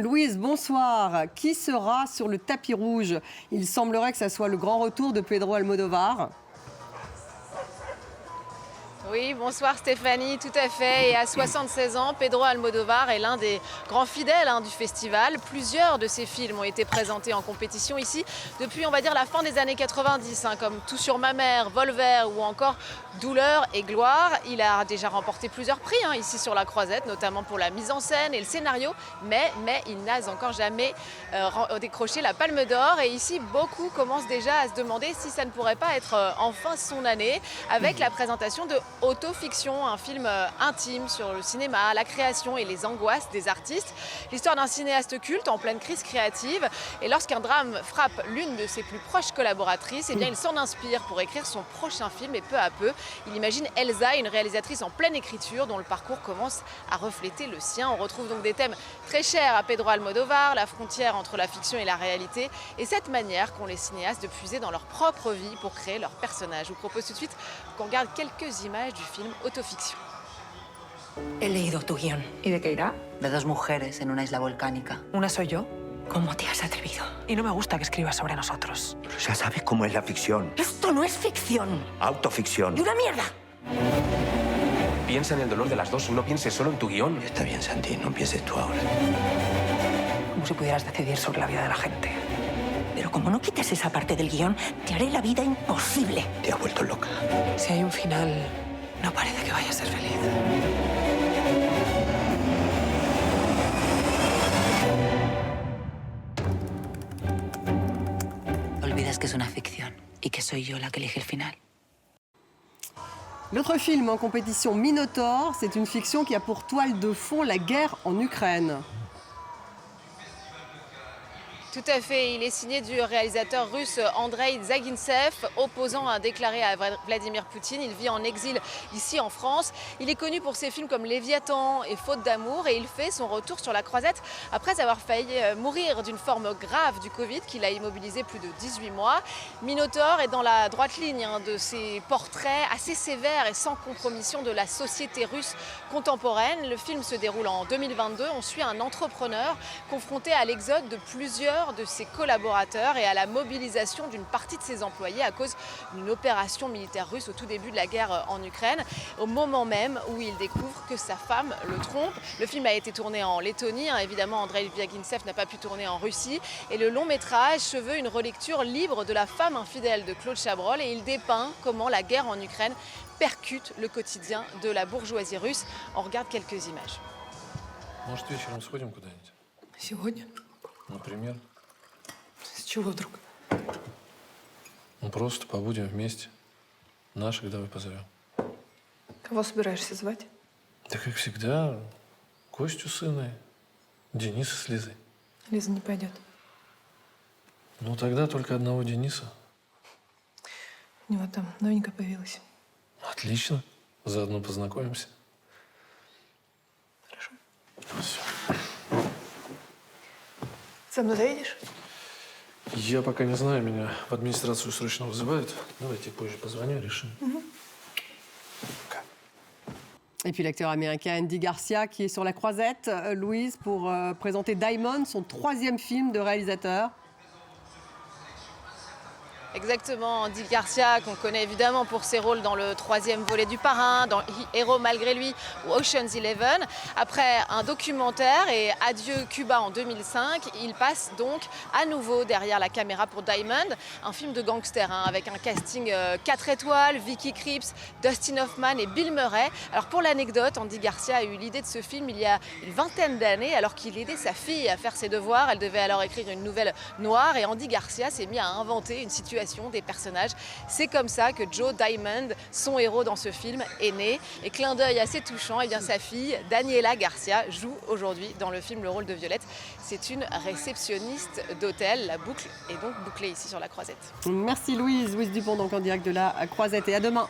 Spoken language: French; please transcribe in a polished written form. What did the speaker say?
Louise, bonsoir. Qui sera sur le tapis rouge? Il semblerait que ça soit le grand retour de Pedro Almodovar. Oui, bonsoir Stéphanie, tout à fait. Et à 76 ans, Pedro Almodovar est l'un des grands fidèles du festival. Plusieurs de ses films ont été présentés en compétition ici depuis, on va dire, la fin des années 90, comme Tout sur ma mère, Volver ou encore Douleur et gloire. Il a déjà remporté plusieurs prix ici sur la Croisette, notamment pour la mise en scène et le scénario, mais il n'a encore jamais décroché la Palme d'Or. Et ici, beaucoup commencent déjà à se demander si ça ne pourrait pas être enfin son année, avec la présentation de Autofiction, un film intime sur le cinéma, la création et les angoisses des artistes. L'histoire d'un cinéaste culte en pleine crise créative. Et lorsqu'un drame frappe l'une de ses plus proches collaboratrices, eh bien, il s'en inspire pour écrire son prochain film. Et peu à peu, il imagine Elsa, une réalisatrice en pleine écriture dont le parcours commence à refléter le sien. On retrouve donc des thèmes très chers à Pedro Almodovar, la frontière entre la fiction et la réalité, et cette manière qu'ont les cinéastes de puiser dans leur propre vie pour créer leurs personnages. Je vous propose tout de suite qu'on regarde quelques images du film Autofiction. He leído tu guión. ¿Y de qué irá? De dos mujeres en una isla volcánica. ¿Una soy yo? ¿Cómo te has atrevido? Y no me gusta que escribas sobre nosotros. Pero ya sabes cómo es la ficción. Esto no es ficción. Autoficción. ¡De una mierda! Piensa en el dolor de las dos, no pienses solo en tu guión. Está bien, Santi, no empieces tú ahora. Como si pudieras decidir sobre la vida de la gente. Pero como no quites esa parte del guión, te haré la vida imposible. Te has vuelto loca. Si hay un final, no parece que vaya a ser feliz. Olvidas que es una ficción y que soy yo la que elige el final. L'autre film en compétition, Minotaur, c'est une fiction qui a pour toile de fond la guerre en Ukraine. Tout à fait, il est signé du réalisateur russe Andrei Zagintsev, opposant déclaré à Vladimir Poutine. Il vit en exil ici en France. Il est connu pour ses films comme Léviathan et Faute d'amour, et il fait son retour sur la Croisette après avoir failli mourir d'une forme grave du Covid qui l'a immobilisé plus de 18 mois. Minotaur est dans la droite ligne de ces portraits assez sévères et sans compromission de la société russe contemporaine. Le film se déroule en 2022. On suit un entrepreneur confronté à l'exode de plusieurs de ses collaborateurs et à la mobilisation d'une partie de ses employés à cause d'une opération militaire russe au tout début de la guerre en Ukraine, au moment même où il découvre que sa femme le trompe. Le film a été tourné en Lettonie, évidemment Andrei Zagintsev n'a pas pu tourner en Russie, et le long métrage se veut une relecture libre de la femme infidèle de Claude Chabrol, et il dépeint comment la guerre en Ukraine percute le quotidien de la bourgeoisie russe. On regarde quelques images. Может, вечером сходим куда-нибудь? ¿Сегодня? Например? С чего вдруг? Ну, просто побудем вместе. Наших давай позовем. Кого собираешься звать? Да, как всегда, Костю с сыной, Дениса с Лизой. Лиза не пойдет. Ну, тогда только одного Дениса. У него там новенькая появилась. Отлично. Заодно познакомимся. Хорошо. Все. Со мной заедешь? Я пока не знаю, меня в администрацию срочно вызывают. Давайте позже позвоню, решим. Et puis l'acteur américain Andy Garcia qui est sur la Croisette, Louise, pour présenter Diamond, son troisième film de réalisateur. Exactement, Andy Garcia, qu'on connaît évidemment pour ses rôles dans le troisième volet du Parrain, dans Héros malgré lui ou Ocean's 11. Après un documentaire et Adieu Cuba en 2005, il passe donc à nouveau derrière la caméra pour Diamond, un film de gangster avec un casting 4 étoiles, Vicky Krieps, Dustin Hoffman et Bill Murray. Alors pour l'anecdote, Andy Garcia a eu l'idée de ce film il y a une vingtaine d'années alors qu'il aidait sa fille à faire ses devoirs. Elle devait alors écrire une nouvelle noire et Andy Garcia s'est mis à inventer une situation des personnages. C'est comme ça que Joe Diamond, son héros dans ce film, est né. Et clin d'œil assez touchant, et bien sa fille, Daniela Garcia, joue aujourd'hui dans le film le rôle de Violette. C'est une réceptionniste d'hôtel. La boucle est donc bouclée ici sur la Croisette. Merci Louise. Louise Dupont, donc en direct de la Croisette. Et à demain.